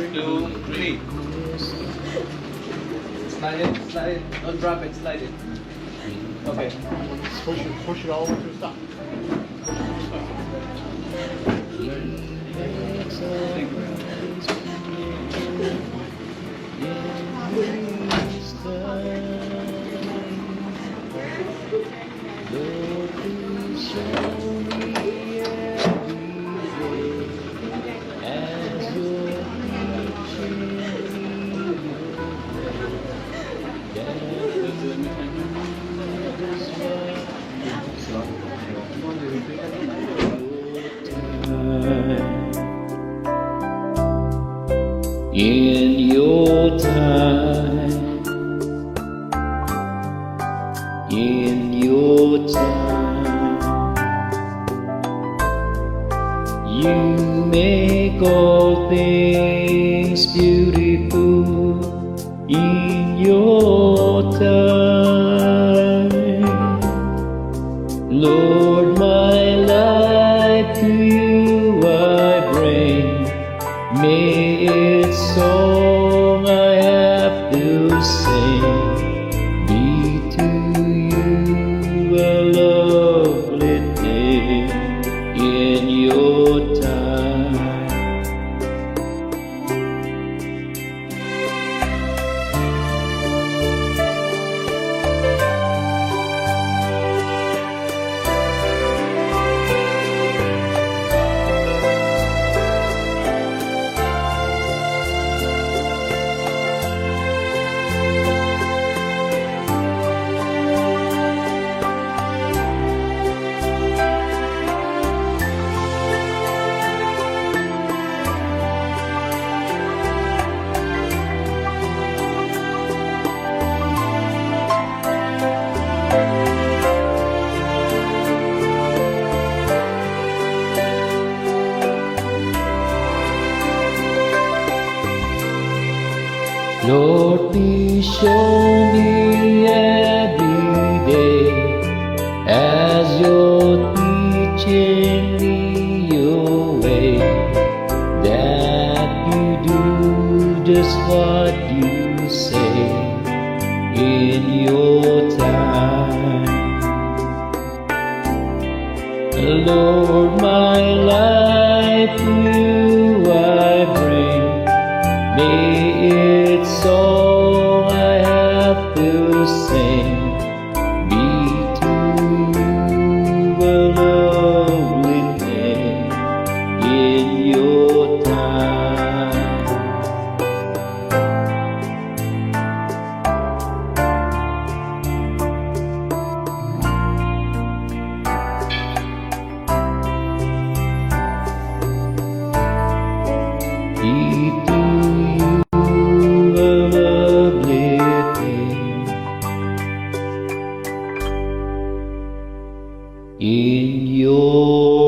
two, three. Slide it, slide it. Don't drop it, slide it. Okay. Push it all the way to the stop. In your time, in your time, you make all things beautiful. In your time, Lord, my life to you I bring. May its song I have to sing be to you a lovely thing in your time. Lord, please show me every day as you're teaching me your way, that you do just what you say in your time. Lord, my life to you I bring. May its song I have to sing be to you a lovely thing in your time. Be to in your